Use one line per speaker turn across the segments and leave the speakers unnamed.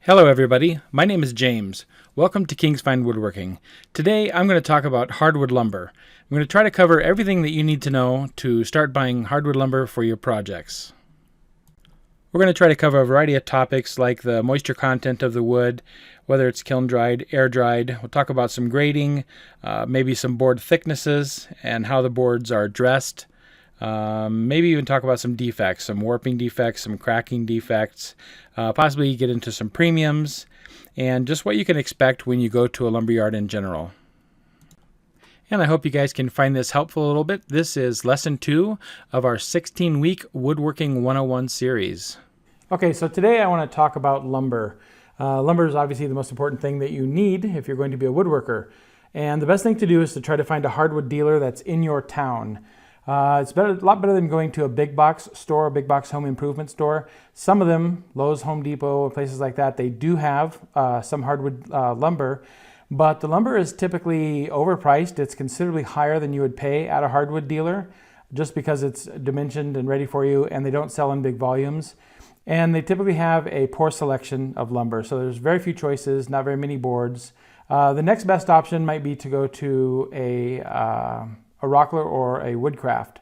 Hello everybody, my name is James. Welcome to King's Fine Woodworking. Today I'm going to talk about hardwood lumber. I'm going to try to cover everything that you need to know to start buying hardwood lumber for your projects. We're going to try to cover a variety of topics like the moisture content of the wood, whether it's kiln dried, air dried. We'll talk about some grading, maybe some board thicknesses and how the boards are dressed. Maybe even talk about some defects, some warping defects, some cracking defects, possibly get into some premiums, and just what you can expect when you go to a lumberyard in general. And I hope you guys can find this helpful a little bit. This is lesson 2 of our 16-week Woodworking 101 series. Okay, so today I want to talk about lumber. Lumber is obviously the most important thing that you need if you're going to be a woodworker. And the best thing to do is to try to find a hardwood dealer that's in your town. It's a lot better than going to a big box store, a big box home improvement store. Some of them, Lowe's, Home Depot, places like that, they do have some hardwood lumber, but the lumber is typically overpriced. It's considerably higher than you would pay at a hardwood dealer just because it's dimensioned and ready for you, and they don't sell in big volumes. And they typically have a poor selection of lumber, so there's very few choices, not very many boards. The next best option might be to go to a Rockler or a Woodcraft.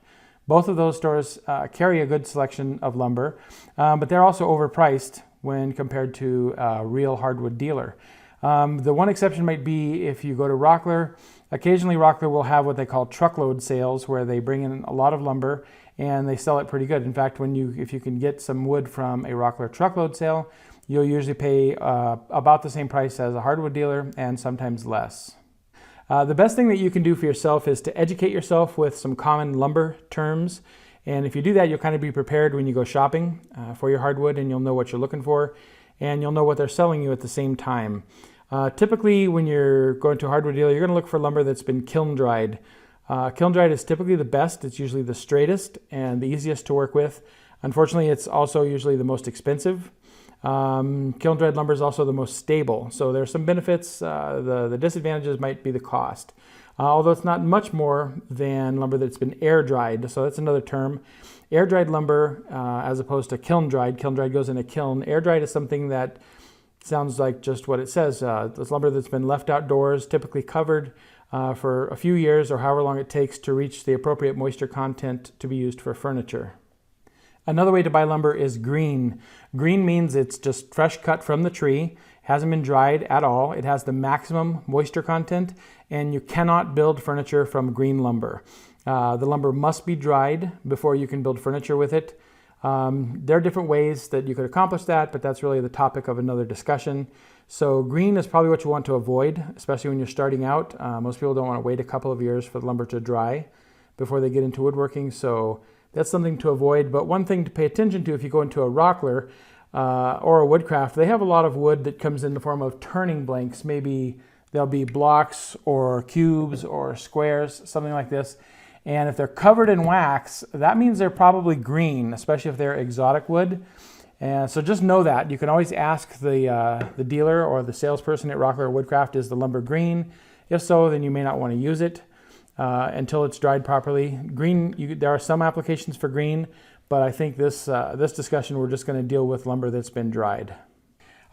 Both of those stores carry a good selection of lumber, but they're also overpriced when compared to a real hardwood dealer. The one exception might be if you go to Rockler. Occasionally Rockler will have what they call truckload sales where they bring in a lot of lumber and they sell it pretty good. In fact, if you can get some wood from a Rockler truckload sale, you'll usually pay about the same price as a hardwood dealer and sometimes less. The best thing that you can do for yourself is to educate yourself with some common lumber terms. And if you do that, you'll kind of be prepared when you go shopping for your hardwood, and you'll know what you're looking for, and you'll know what they're selling you at the same time. Typically, when you're going to a hardwood dealer, you're going to look for lumber that's been kiln dried. Kiln dried is typically the best. It's usually the straightest and the easiest to work with. Unfortunately, it's also usually the most expensive. Kiln dried lumber is also the most stable, so there are some benefits. The disadvantages might be the cost, although it's not much more than lumber that's been air dried, so that's another term. Air dried lumber as opposed to kiln dried. Kiln dried goes in a kiln. Air dried is something that sounds like just what it says. It's lumber that's been left outdoors, typically covered for a few years or however long it takes to reach the appropriate moisture content to be used for furniture. Another way to buy lumber is green. Green means it's just fresh cut from the tree, hasn't been dried at all. It has the maximum moisture content, and you cannot build furniture from green lumber. The lumber must be dried before you can build furniture with it. There are different ways that you could accomplish that, but that's really the topic of another discussion. So green is probably what you want to avoid, especially when you're starting out. Most people don't want to wait a couple of years for the lumber to dry before they get into woodworking, so that's something to avoid. But one thing to pay attention to if you go into a Rockler or a Woodcraft, they have a lot of wood that comes in the form of turning blanks. Maybe they'll be blocks or cubes or squares, something like this. And if they're covered in wax, that means they're probably green, especially if they're exotic wood. And so just know that. You can always ask the dealer or the salesperson at Rockler or Woodcraft, is the lumber green? If so, then you may not want to use it until it's dried properly. Green, there are some applications for green, but I think this discussion we're just going to deal with lumber that's been dried.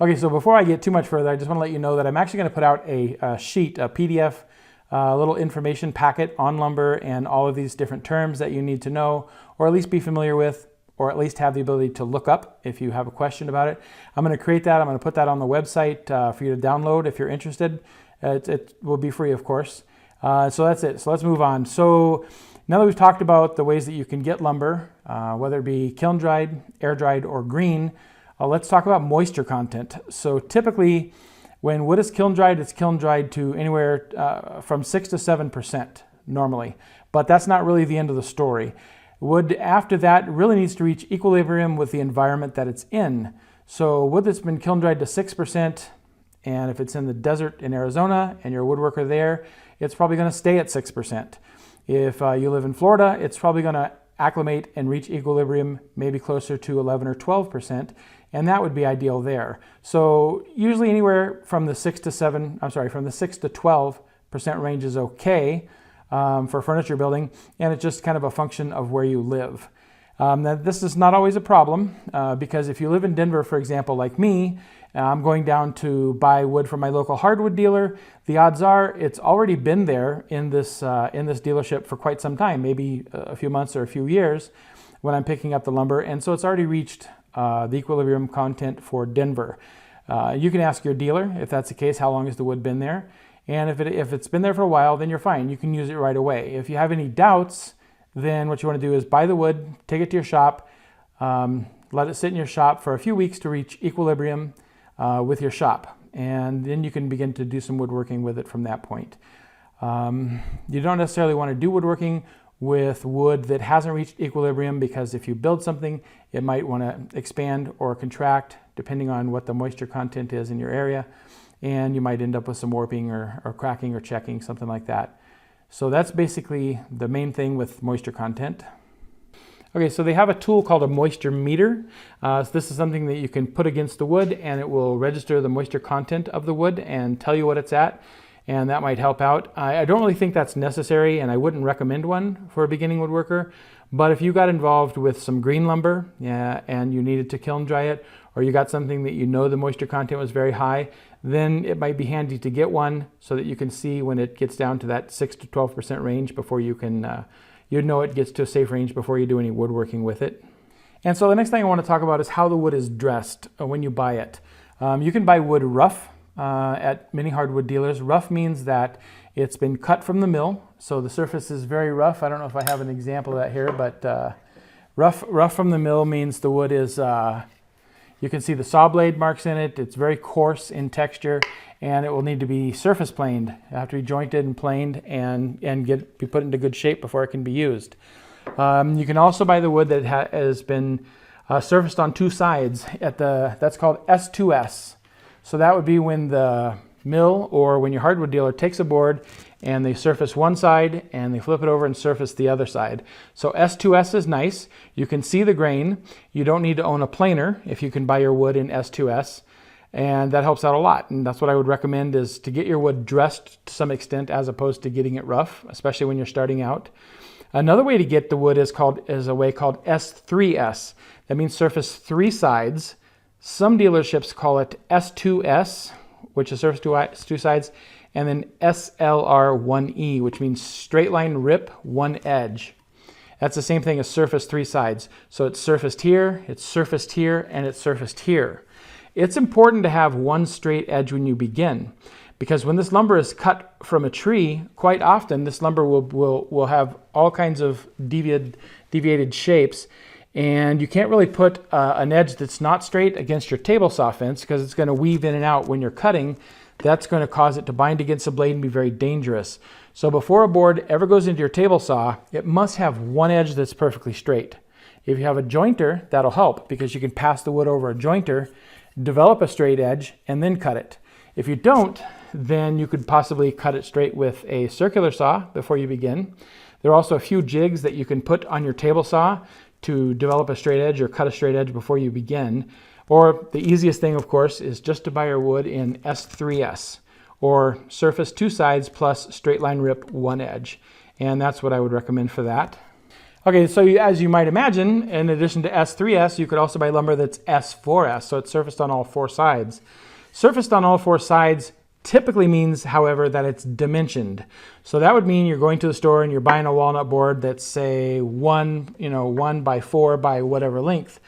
Okay, so before I get too much further, I just want to let you know that I'm actually going to put out a sheet, a PDF, little information packet on lumber and all of these different terms that you need to know, or at least be familiar with, or at least have the ability to look up if you have a question about it. I'm going to create that. I'm going to put that on the website for you to download if you're interested. It will be free, of course. So that's it. So let's move on. So now that we've talked about the ways that you can get lumber, whether it be kiln dried, air dried, or green, let's talk about moisture content. So typically when wood is kiln dried, it's kiln dried to anywhere from 6 to 7% normally, but that's not really the end of the story. Wood after that really needs to reach equilibrium with the environment that it's in. So wood that's been kiln dried to 6%, and if it's in the desert in Arizona and you're a woodworker there, it's probably going to stay at 6%. If you live in Florida, it's probably going to acclimate and reach equilibrium maybe closer to 11 or 12%, and that would be ideal there. So usually anywhere from the 6 to 12% range is okay for furniture building, and it's just kind of a function of where you live. Now, this is not always a problem because if you live in Denver, for example, like me, I'm going down to buy wood from my local hardwood dealer, the odds are it's already been there in this dealership for quite some time, maybe a few months or a few years when I'm picking up the lumber, and so it's already reached the equilibrium content for Denver. You can ask your dealer if that's the case, how long has the wood been there? And if it's been there for a while, then you're fine. You can use it right away. If you have any doubts, then what you want to do is buy the wood, take it to your shop, let it sit in your shop for a few weeks to reach equilibrium with your shop. And then you can begin to do some woodworking with it from that point. You don't necessarily want to do woodworking with wood that hasn't reached equilibrium, because if you build something, it might want to expand or contract depending on what the moisture content is in your area. And you might end up with some warping or cracking or checking, something like that. So that's basically the main thing with moisture content. Okay, so they have a tool called a moisture meter. So this is something that you can put against the wood, and it will register the moisture content of the wood and tell you what it's at, and that might help out. I don't really think that's necessary, and I wouldn't recommend one for a beginning woodworker. But if you got involved with some green lumber and you needed to kiln dry it, or you got something that you know the moisture content was very high, then it might be handy to get one so that you can see when it gets down to that 6 to 12% range before you can, you'd know it gets to a safe range before you do any woodworking with it. And so the next thing I want to talk about is how the wood is dressed when you buy it. You can buy wood rough at many hardwood dealers. Rough means that it's been cut from the mill, so the surface is very rough. I don't know if I have an example of that here, but rough from the mill means the wood is, you can see the saw blade marks in it. It's very coarse in texture, and it will need to be surface planed. It have to be jointed and planed and be put into good shape before it can be used. You can also buy the wood that has been surfaced on two sides. That's called S2S. So that would be when the mill or when your hardwood dealer takes a board and they surface one side and they flip it over and surface the other side. So S2S is nice. You can see the grain. You don't need to own a planer if you can buy your wood in S2S, and that helps out a lot. And that's what I would recommend, is to get your wood dressed to some extent as opposed to getting it rough, especially when you're starting out. Another way to get the wood is a way called S3S. That means surface three sides. Some dealerships call it S2S, which is surface two sides, and then SLR1E, which means straight line rip, one edge. That's the same thing as surface three sides. So it's surfaced here, and it's surfaced here. It's important to have one straight edge when you begin, because when this lumber is cut from a tree, quite often this lumber will have all kinds of deviated shapes, and you can't really put an edge that's not straight against your table saw fence, because it's going to weave in and out when you're cutting. That's going to cause it to bind against the blade and be very dangerous. So before a board ever goes into your table saw, it must have one edge that's perfectly straight. If you have a jointer, that'll help, because you can pass the wood over a jointer, develop a straight edge, and then cut it. If you don't, then you could possibly cut it straight with a circular saw before you begin. There are also a few jigs that you can put on your table saw to develop a straight edge or cut a straight edge before you begin. Or the easiest thing, of course, is just to buy your wood in S3S, or surface two sides plus straight line rip one edge. And that's what I would recommend for that. Okay, so as you might imagine, in addition to S3S, you could also buy lumber that's S4S, so it's surfaced on all four sides. Surfaced on all four sides typically means, however, that it's dimensioned. So that would mean you're going to the store and you're buying a walnut board that's, say, 1 by 4 by whatever length,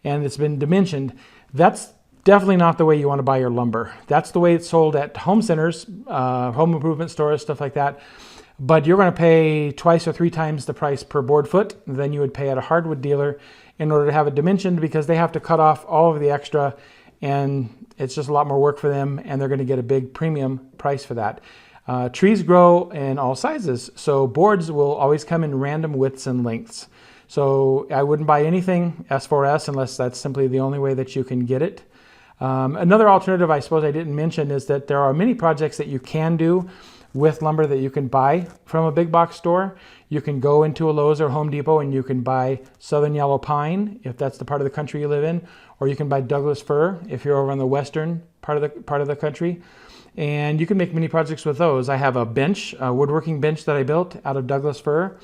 and it's been dimensioned. That's definitely not the way you want to buy your lumber. That's the way it's sold at home centers, home improvement stores, stuff like that. But you're going to pay 2 or 3 times the price per board foot than you would pay at a hardwood dealer in order to have it dimensioned, because they have to cut off all of the extra, and it's just a lot more work for them, and they're going to get a big premium price for that. Trees grow in all sizes, so boards will always come in random widths and lengths. So I wouldn't buy anything S4S unless that's simply the only way that you can get it. Another alternative I suppose I didn't mention is that there are many projects that you can do with lumber that you can buy from a big box store. You can go into a Lowe's or Home Depot and you can buy southern yellow pine if that's the part of the country you live in, or you can buy Douglas fir if you're over in the western part of the country. And you can make many projects with those. I have a bench, a woodworking bench that I built out of Douglas fir.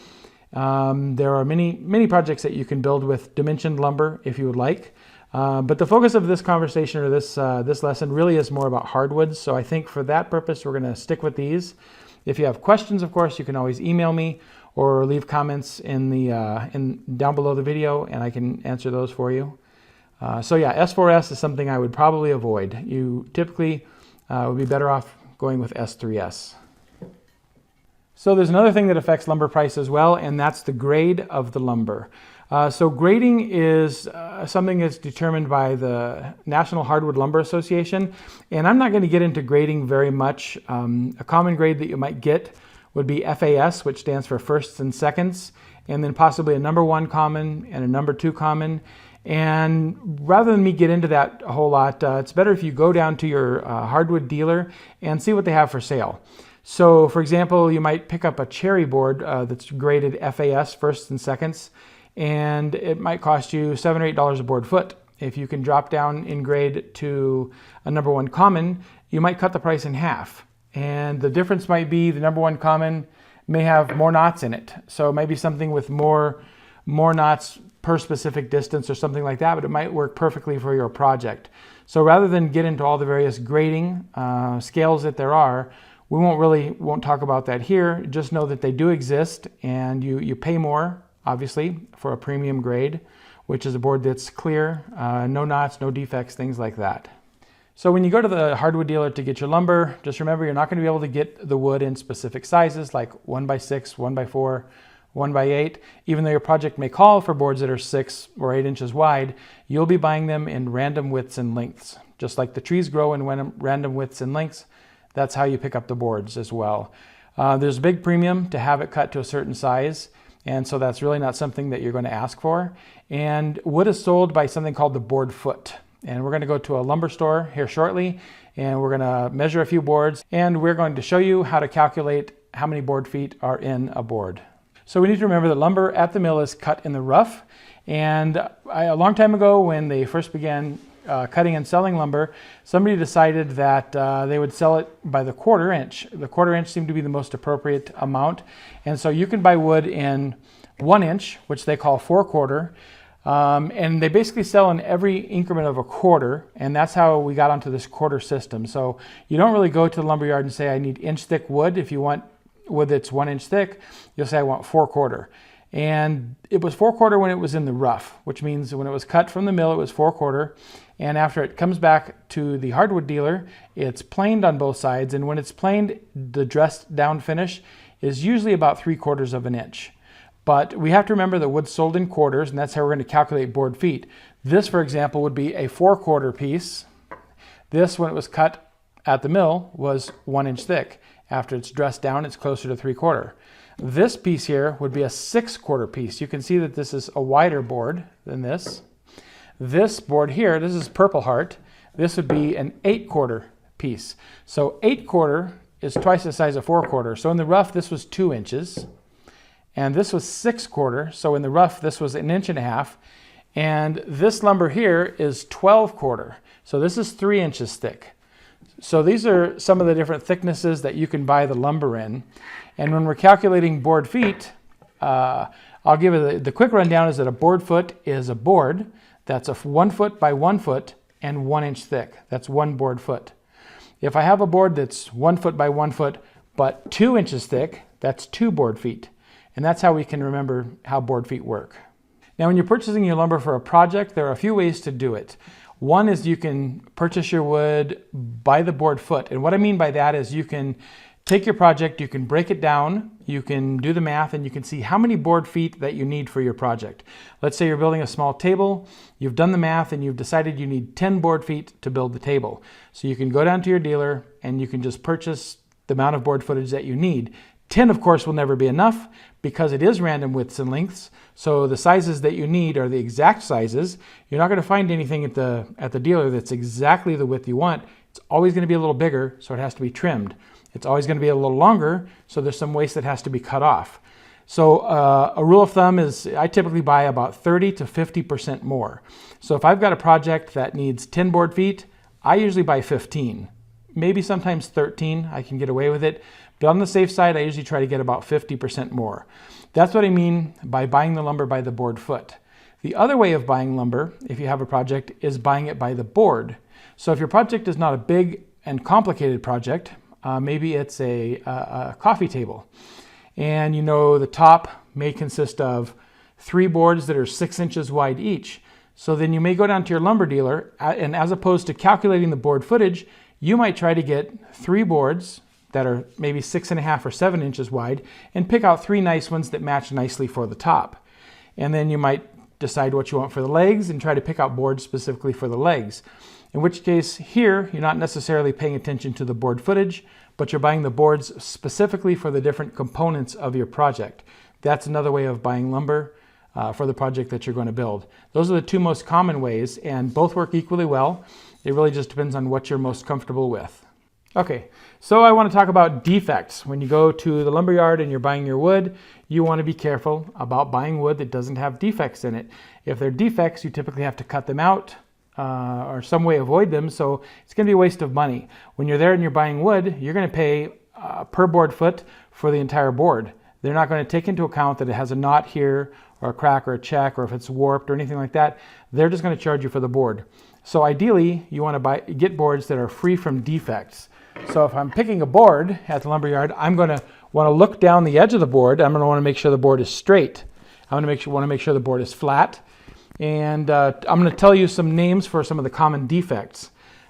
There are many projects that you can build with dimensioned lumber if you would like. But the focus of this conversation or this lesson really is more about hardwoods. So I think for that purpose, we're going to stick with these. If you have questions, of course, you can always email me or leave comments in down below the video, and I can answer those for you. So yeah, S4S is something I would probably avoid. You typically would be better off going with S3S. So there's another thing that affects lumber price as well, and that's the grade of the lumber. So grading is something that's determined by the National Hardwood Lumber Association, and I'm not going to get into grading very much. A common grade that you might get would be FAS, which stands for firsts and seconds, and then possibly a number 1 common and a number 2 common. And rather than me get into that a whole lot, it's better if you go down to your hardwood dealer and see what they have for sale. So for example, you might pick up a cherry board that's graded FAS, firsts and seconds, and it might cost you $7 or $8 a board foot. If you can drop down in grade to a number 1 common, you might cut the price in half. And the difference might be the number 1 common may have more knots in it. So it might be something with more knots per specific distance or something like that, but it might work perfectly for your project. So rather than get into all the various grading scales that there are, we won't talk about that here. Just know that they do exist, and you pay more, obviously, for a premium grade, which is a board that's clear, no knots, no defects, things like that. So when you go to the hardwood dealer to get your lumber, just remember you're not going to be able to get the wood in specific sizes like 1x6, 1x4, 1x8. Even though your project may call for boards that are 6 or 8 inches wide, you'll be buying them in random widths and lengths. Just like the trees grow in random widths and lengths, that's how you pick up the boards as well. There's a big premium to have it cut to a certain size, and so that's really not something that you're going to ask for. And wood is sold by something called the board foot. And we're going to go to a lumber store here shortly, and we're going to measure a few boards, and we're going to show you how to calculate how many board feet are in a board. So we need to remember that lumber at the mill is cut in the rough. And a long time ago, when they first began cutting and selling lumber, somebody decided that they would sell it by the 1/4 inch. The 1/4 inch seemed to be the most appropriate amount. And so you can buy wood in 1 inch, which they call 4/4. And they basically sell in every increment of a 1/4, and that's how we got onto this 1/4 system. So you don't really go to the lumberyard and say, I need inch thick wood. If you want wood that's 1 inch thick, you'll say, I want 4/4. And it was 4/4 when it was in the rough, which means when it was cut from the mill, it was 4/4. And after it comes back to the hardwood dealer, it's planed on both sides. And when it's planed, the dressed down finish is usually about 3/4 of an inch. But we have to remember that wood's sold in quarters, and that's how we're going to calculate board feet. This, for example, would be a 4/4 piece. This, when it was cut at the mill, was 1 inch thick. After it's dressed down, it's closer to 3/4. This piece here would be a 6/4 piece. You can see that this is a wider board than this. This board here, this is Purple Heart. This would be an 8/4 piece. So 8/4 is twice the size of 4/4. So in the rough, this was 2 inches. And this was 6/4. So in the rough, this was 1.5 inches. And this lumber here is 12/4. So this is 3 inches thick. So these are some of the different thicknesses that you can buy the lumber in. And when we're calculating board feet, I'll give you the quick rundown is that a board foot is a board that's a 1 foot by 1 foot and 1 inch thick. That's one board foot. If I have a board that's 1 foot by 1 foot but 2 inches thick, that's 2 board feet. And that's how we can remember how board feet work. Now when you're purchasing your lumber for a project, there are a few ways to do it. One is you can purchase your wood by the board foot. And what I mean by that is you can take your project, you can break it down, you can do the math, and you can see how many board feet that you need for your project. Let's say you're building a small table, you've done the math, and you've decided you need 10 board feet to build the table. So you can go down to your dealer and you can just purchase the amount of board footage that you need. 10, of course, will never be enough because it is random widths and lengths. So the sizes that you need are the exact sizes. You're not going to find anything at the dealer that's exactly the width you want. It's always going to be a little bigger, so it has to be trimmed. It's always going to be a little longer, so there's some waste that has to be cut off. So a rule of thumb is I typically buy about 30 to 50% more. So if I've got a project that needs 10 board feet, I usually buy 15. Maybe sometimes 13, I can get away with it. But on the safe side, I usually try to get about 50% more. That's what I mean by buying the lumber by the board foot. The other way of buying lumber, if you have a project, is buying it by the board. So if your project is not a big and complicated project, maybe it's a coffee table, and you know the top may consist of 3 boards that are 6 inches wide each. So then you may go down to your lumber dealer, and as opposed to calculating the board footage, you might try to get 3 boards that are maybe 6.5 or 7 inches wide and pick out 3 nice ones that match nicely for the top. And then you might decide what you want for the legs and try to pick out boards specifically for the legs. In which case here, you're not necessarily paying attention to the board footage, but you're buying the boards specifically for the different components of your project. That's another way of buying lumber for the project that you're going to build. Those are the 2 most common ways, and both work equally well. It really just depends on what you're most comfortable with. Okay, so I want to talk about defects. When you go to the lumberyard and you're buying your wood, you want to be careful about buying wood that doesn't have defects in it. If they're defects, you typically have to cut them out or some way avoid them, so it's going to be a waste of money. When you're there and you're buying wood, you're going to pay per board foot for the entire board. They're not going to take into account that it has a knot here or a crack or a check or if it's warped or anything like that. They're just going to charge you for the board. So ideally, you want to get boards that are free from defects. So if I'm picking a board at the lumberyard, I'm going to want to look down the edge of the board. I'm going to want to make sure the board is straight. I'm going to want to make sure the board is flat. And I'm going to tell you some names for some of the common defects.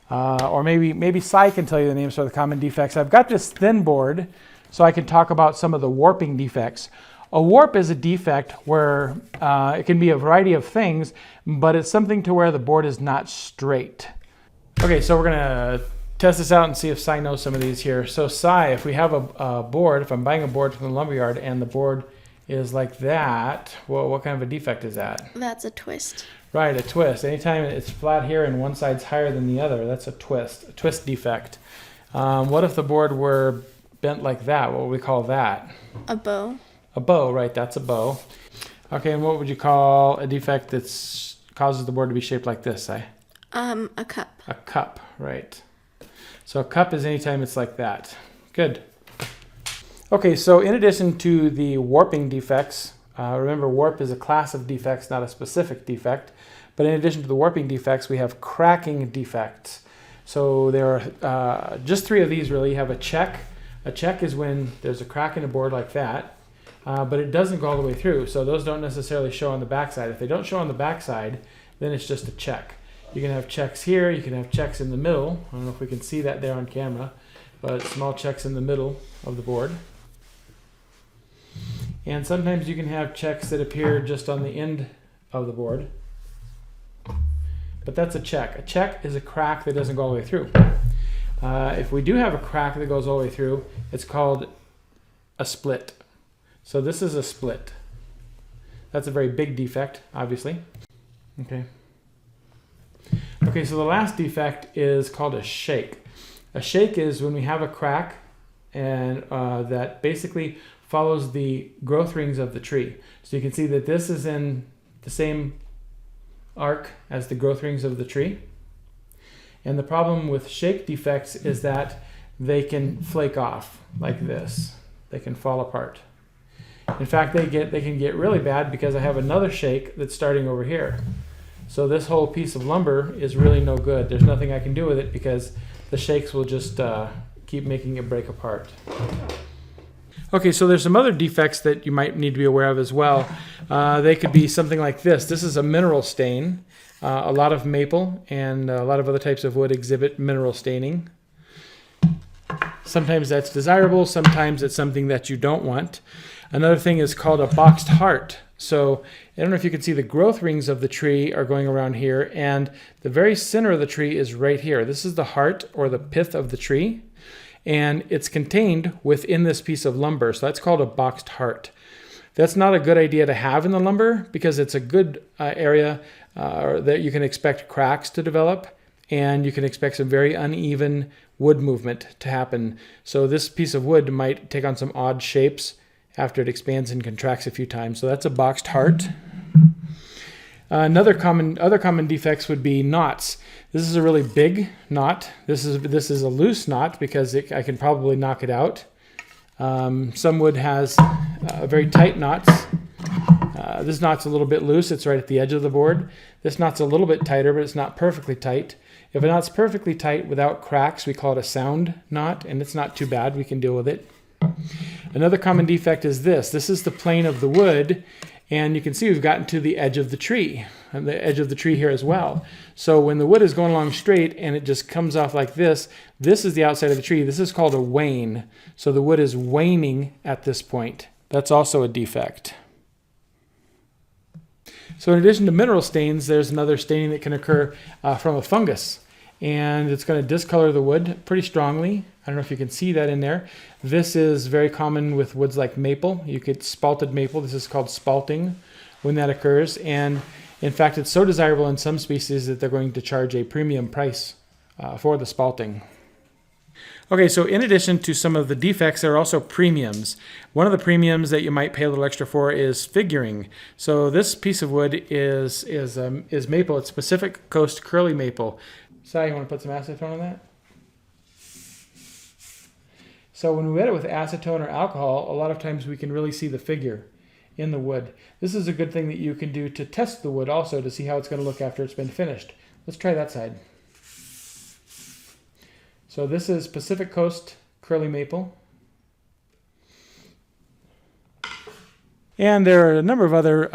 Or maybe Cy can tell you the names for the common defects. I've got this thin board, so I can talk about some of the warping defects. A warp is a defect where it can be a variety of things, but it's something to where the board is not straight. Okay, so we're going to test this out and see if Cy knows some of these here. So Cy, if we have a board, if I'm buying a board from the lumberyard and the board is like that, well, what kind of a defect is that?
That's a twist.
Right, a twist. Anytime it's flat here and one side's higher than the other, that's a twist defect. What if the board were bent like that? What would we call that?
A bow.
A bow, right, that's a bow. Okay, and what would you call a defect that causes the board to be shaped like this, Cy?
A cup.
A cup, right. So a cup is anytime it's like that. Good. Okay, so in addition to the warping defects, remember warp is a class of defects, not a specific defect. But in addition to the warping defects, we have cracking defects. So there are just 3 of these really. You have a check. A check is when there's a crack in a board like that, but it doesn't go all the way through. So those don't necessarily show on the backside. If they don't show on the backside, then it's just a check. You can have checks here. You can have checks in the middle. I don't know if we can see that there on camera, but small checks in the middle of the board. And sometimes you can have checks that appear just on the end of the board. But that's a check. A check is a crack that doesn't go all the way through. If we do have a crack that goes all the way through, it's called a split. So this is a split. That's a very big defect, obviously. Okay. Okay, so the last defect is called a shake. A shake is when we have a crack and that basically follows the growth rings of the tree. So you can see that this is in the same arc as the growth rings of the tree. And the problem with shake defects is that they can flake off like this. They can fall apart. In fact, they can get really bad because I have another shake that's starting over here. So this whole piece of lumber is really no good. There's nothing I can do with it because the shakes will just keep making it break apart. Okay, so there's some other defects that you might need to be aware of as well. They could be something like this. This is a mineral stain. A lot of maple and a lot of other types of wood exhibit mineral staining. Sometimes that's desirable, sometimes it's something that you don't want. Another thing is called a boxed heart. So I don't know if you can see the growth rings of the tree are going around here, and the very center of the tree is right here. This is the heart or the pith of the tree, and it's contained within this piece of lumber. So that's called a boxed heart. That's not a good idea to have in the lumber because it's a good area that you can expect cracks to develop, and you can expect some very uneven wood movement to happen. So this piece of wood might take on some odd shapes after it expands and contracts a few times. So that's a boxed heart. Other common defects would be knots. This is a really big knot. This is a loose knot because I can probably knock it out. Some wood has very tight knots. This knot's a little bit loose. It's right at the edge of the board. This knot's a little bit tighter, but it's not perfectly tight. If a knot's perfectly tight without cracks, we call it a sound knot, and it's not too bad. We can deal with it. Another common defect is this. This is the plane of the wood, and you can see we've gotten to the edge of the tree, and the edge of the tree here as well. So when the wood is going along straight and it just comes off like this is the outside of the tree. This is called a wane. So the wood is waning at this point. That's also a defect. So in addition to mineral stains, there's another staining that can occur from a fungus. And it's going to discolor the wood pretty strongly. I don't know if you can see that in there. This is very common with woods like maple. You get spalted maple. This is called spalting when that occurs. And in fact, it's so desirable in some species that they're going to charge a premium price for the spalting. Okay, so in addition to some of the defects, there are also premiums. One of the premiums that you might pay a little extra for is figuring. So this piece of wood is maple. It's Pacific Coast curly maple. Sally, you want to put some acetone on that? So when we wet it with acetone or alcohol, a lot of times we can really see the figure in the wood. This is a good thing that you can do to test the wood also to see how it's going to look after it's been finished. Let's try that side. So this is Pacific Coast curly maple. And there are a number of other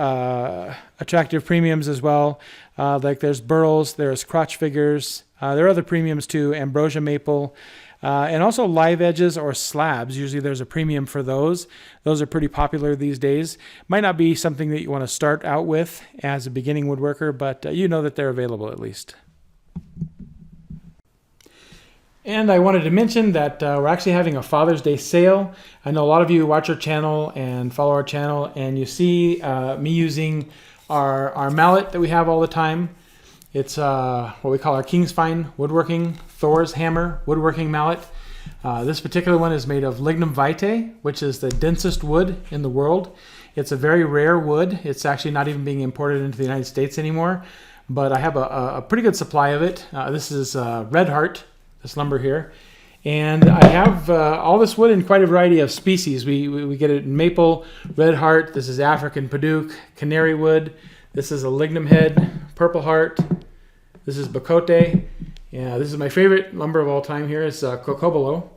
attractive premiums as well. Like there's burls, there's crotch figures. There are other premiums too, ambrosia maple. And also live edges or slabs. Usually there's a premium for those. Those are pretty popular these days. Might not be something that you want to start out with as a beginning woodworker, but you know that they're available at least. And I wanted to mention that we're actually having a Father's Day sale. I know a lot of you watch our channel and follow our channel, and you see me using our mallet that we have all the time. It's what we call our King's Fine Woodworking Thor's Hammer Woodworking Mallet. This particular one is made of lignum vitae, which is the densest wood in the world. It's a very rare wood. It's actually not even being imported into the United States anymore, but I have a pretty good supply of it. This is Red Heart, this lumber here. And I have all this wood in quite a variety of species. We get it in maple, red heart. This is African padauk, canary wood. This is a lignum head, purple heart. This is bacote. Yeah, this is my favorite lumber of all time here. It's cocobolo,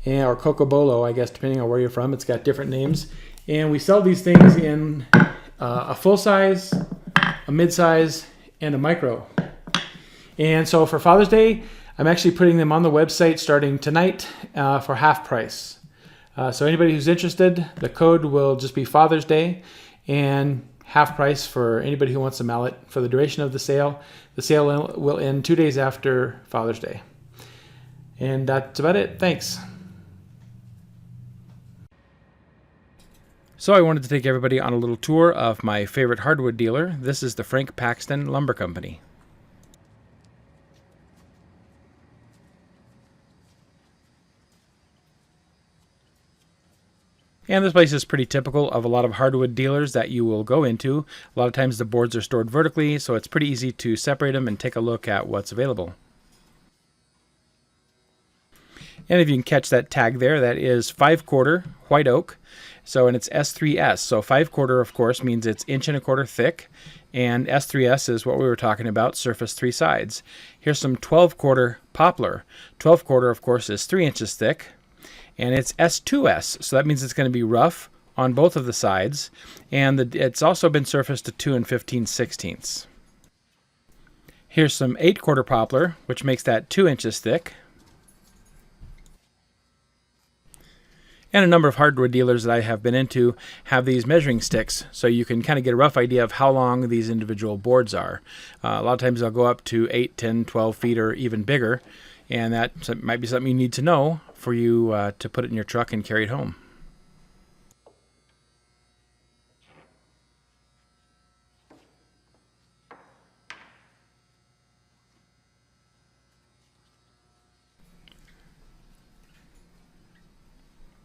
or cocobolo, I guess, depending on where you're from. It's got different names. And we sell these things in a full size, a mid size, and a micro. And so for Father's Day, I'm actually putting them on the website starting tonight for half price. So anybody who's interested, the code will just be Father's Day and half price for anybody who wants a mallet for the duration of the sale. The sale will end 2 days after Father's Day. And that's about it. Thanks. So I wanted to take everybody on a little tour of my favorite hardwood dealer. This is the Frank Paxton Lumber Company. And this place is pretty typical of a lot of hardwood dealers that you will go into. A lot of times the boards are stored vertically, so it's pretty easy to separate them and take a look at what's available. And if you can catch that tag there, that is 5/4 white oak. So, and it's S3S. So 5/4, of course, means it's 1.25 inches thick. And S3S is what we were talking about, surface 3 sides. Here's some 12/4 poplar. 12/4, of course, is 3 inches thick. And it's S2S, so that means it's going to be rough on both of the sides. And it's also been surfaced to 2 15/16. Here's some 8/4 poplar, which makes that 2 inches thick. And a number of hardwood dealers that I have been into have these measuring sticks, so you can kind of get a rough idea of how long these individual boards are. A lot of times they'll go up to 8, 10, 12 feet or even bigger, and that might be something you need to know for you to put it in your truck and carry it home.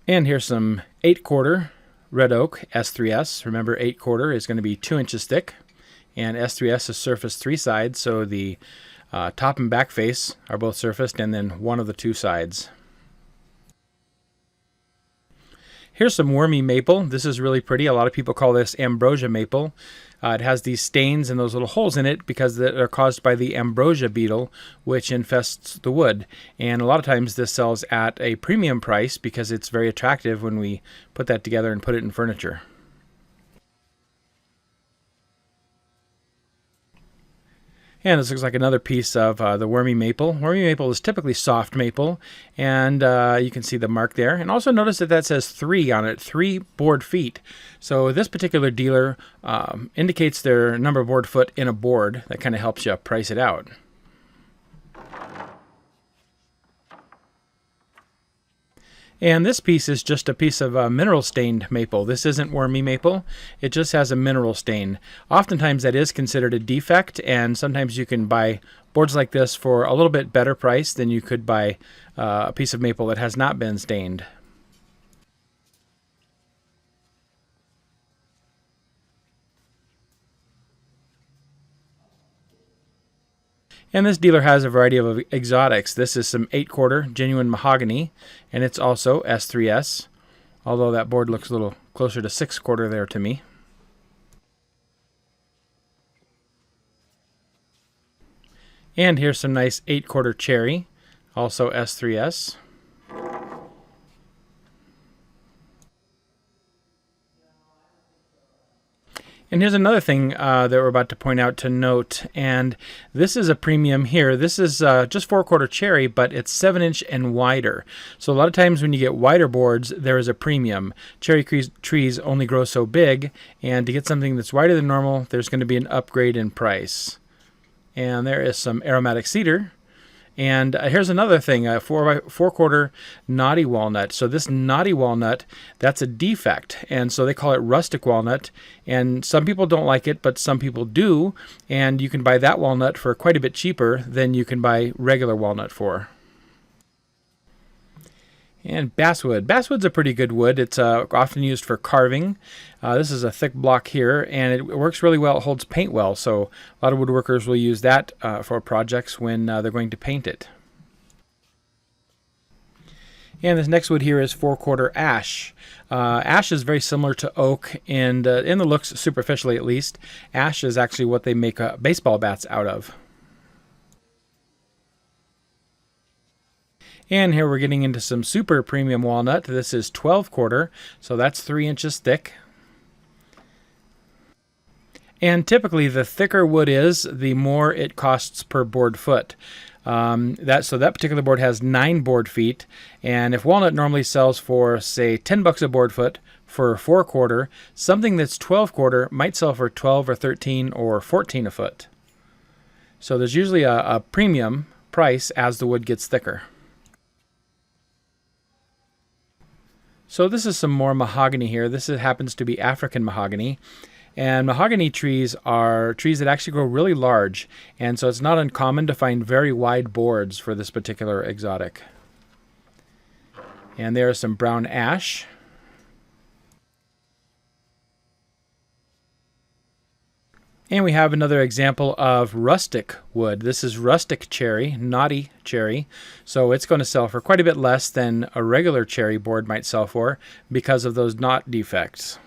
And here's some 8/4 red oak S3S. Remember, 8/4 is going to be 2 inches thick, and S3S is surfaced 3 sides, so the top and back face are both surfaced, and then one of the 2 sides. Here's some wormy maple. This is really pretty. A lot of people call this ambrosia maple. It has these stains and those little holes in it because they're caused by the ambrosia beetle, which infests the wood. And a lot of times this sells at a premium price because it's very attractive when we put that together and put it in furniture. And this looks like another piece of the wormy maple. Wormy maple is typically soft maple, and you can see the mark there. And also notice that says 3 on it, 3 board feet. So this particular dealer indicates their number of board foot in a board. That kind of helps you price it out. And this piece is just a piece of mineral stained maple. This isn't wormy maple. It just has a mineral stain. Oftentimes that is considered a defect, and sometimes you can buy boards like this for a little bit better price than you could buy a piece of maple that has not been stained. And this dealer has a variety of exotics. This is some 8-quarter genuine mahogany, and it's also S3S, although that board looks a little closer to 6-quarter there to me. And here's some nice 8-quarter cherry, also S3S. And here's another thing that we're about to point out to note, and this is a premium here. This is just 4-quarter cherry, but it's 7-inch and wider. So a lot of times when you get wider boards, there is a premium. Cherry trees only grow so big, and to get something that's wider than normal, there's going to be an upgrade in price. And there is some aromatic cedar. And here's another thing, a 4-quarter knotty walnut. So this knotty walnut, that's a defect. And so they call it rustic walnut. And some people don't like it, but some people do. And you can buy that walnut for quite a bit cheaper than you can buy regular walnut for. And basswood. Basswood's a pretty good wood. It's often used for carving. This is a thick block here, and it works really well. It holds paint well, so a lot of woodworkers will use that for projects when they're going to paint it. And this next wood here is 4-quarter ash. Ash is very similar to oak, and in the looks, superficially at least, ash is actually what they make baseball bats out of. And here we're getting into some super premium walnut. This is 12-quarter, so that's 3 inches thick. And typically the thicker wood is, the more it costs per board foot. So that particular board has 9 board feet, and if walnut normally sells for, say, $10 a board foot for 4-quarter, something that's 12-quarter might sell for 12 or 13 or 14 a foot. So there's usually a premium price as the wood gets thicker. So this is some more mahogany here. This happens to be African mahogany. And mahogany trees are trees that actually grow really large. And so it's not uncommon to find very wide boards for this particular exotic. And there is some brown ash. And we have another example of rustic wood. This is rustic cherry, knotty cherry. So it's going to sell for quite a bit less than a regular cherry board might sell for because of those knot defects.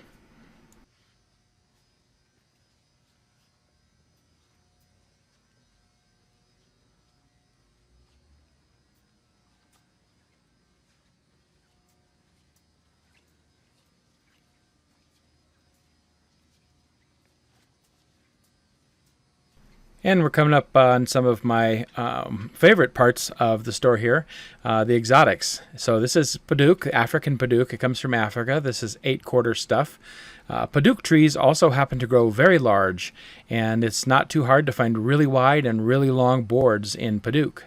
And we're coming up on some of my favorite parts of the store here, the exotics. So this is Padauk, African Padauk. It comes from Africa. This is 8-quarter stuff. Padauk trees also happen to grow very large, and it's not too hard to find really wide and really long boards in Padauk.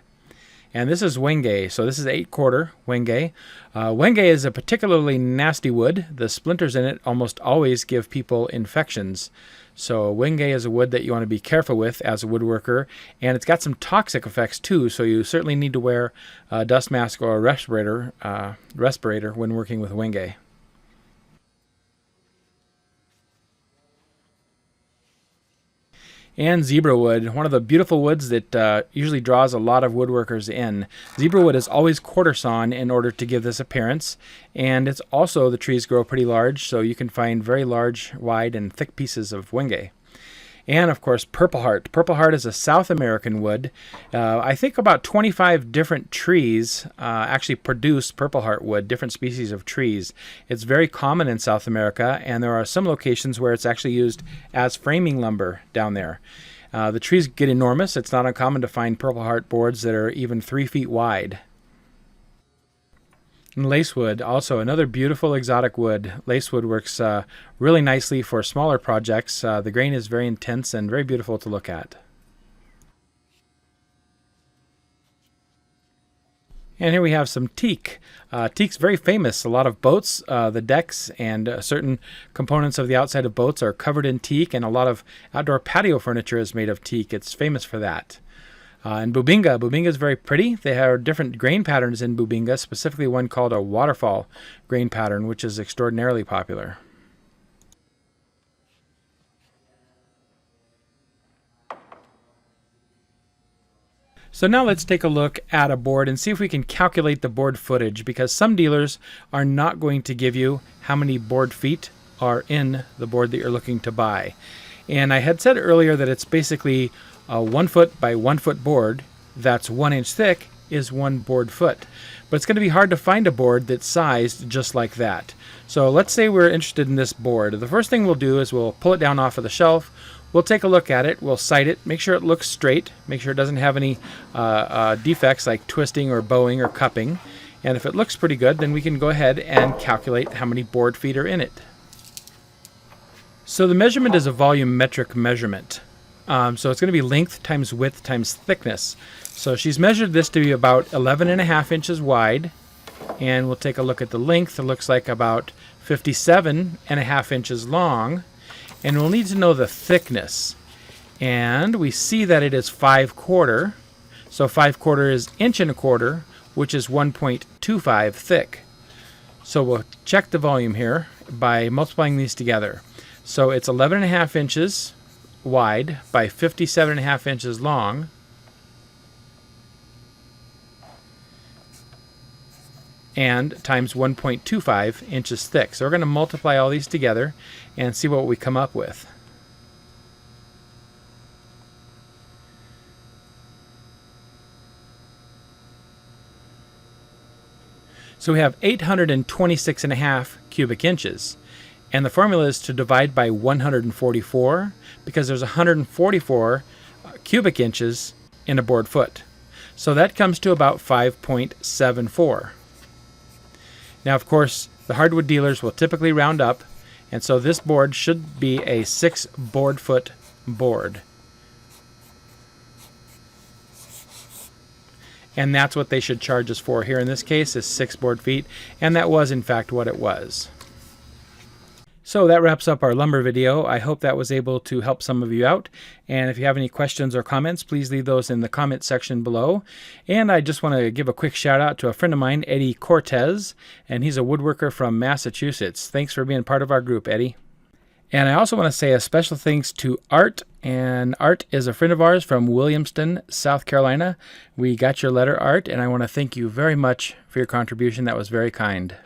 And this is Wenge. So this is 8-quarter Wenge. Wenge is a particularly nasty wood. The splinters in it almost always give people infections. So Wenge is a wood that you want to be careful with as a woodworker, and it's got some toxic effects too, so you certainly need to wear a dust mask or a respirator when working with Wenge. And zebra wood, one of the beautiful woods that usually draws a lot of woodworkers in. Zebra wood is always quarter sawn in order to give this appearance, and it's also, the trees grow pretty large, so you can find very large, wide, and thick pieces of wenge. And of course, purple heart. Purple heart is a South American wood. I think about 25 different trees actually produce purple heart wood, different species of trees. It's very common in South America, and there are some locations where it's actually used as framing lumber down there. The trees get enormous. It's not uncommon to find purple heart boards that are even 3 feet wide. And lacewood, also another beautiful exotic wood. Lacewood works really nicely for smaller projects. The grain is very intense and very beautiful to look at. And here we have some teak. Teak's very famous. A lot of boats, the decks and certain components of the outside of boats are covered in teak, and a lot of outdoor patio furniture is made of teak. It's famous for that. And bubinga. Bubinga is very pretty. They have different grain patterns in bubinga, specifically one called a waterfall grain pattern, which is extraordinarily popular. So now let's take a look at a board and see if we can calculate the board footage, because some dealers are not going to give you how many board feet are in the board that you're looking to buy. And I had said earlier that it's basically a 1 foot by 1 foot board that's 1 inch thick is 1 board foot. But it's going to be hard to find a board that's sized just like that. So let's say we're interested in this board. The first thing we'll do is we'll pull it down off of the shelf. We'll take a look at it. We'll sight it, make sure it looks straight, make sure it doesn't have any defects like twisting or bowing or cupping. And if it looks pretty good, then we can go ahead and calculate how many board feet are in it. So the measurement is a volumetric measurement. So it's going to be length times width times thickness. So she's measured this to be about 11.5 inches wide, and we'll take a look at the length. It looks like about 57.5 inches long, and we'll need to know the thickness. And we see that it is 5/4. So 5/4 is 1.25 inches, which is 1.25 thick. So we'll check the volume here by multiplying these together. So it's 11.5 inches wide by 57.5 inches long, and times 1.25 inches thick. So we're going to multiply all these together and see what we come up with. So we have 826.5 cubic inches. And the formula is to divide by 144, because there's 144 cubic inches in a board foot. So that comes to about 5.74. Now, of course, the hardwood dealers will typically round up, and so this board should be a 6 board foot board. And that's what they should charge us for here in this case, is 6 board feet, and that was in fact what it was. So that wraps up our lumber video. I hope that was able to help some of you out. And if you have any questions or comments, please leave those in the comment section below. And I just want to give a quick shout out to a friend of mine, Eddie Cortez, and he's a woodworker from Massachusetts. Thanks for being part of our group, Eddie. And I also want to say a special thanks to Art. And Art is a friend of ours from Williamston, South Carolina. We got your letter, Art, and I want to thank you very much for your contribution. That was very kind.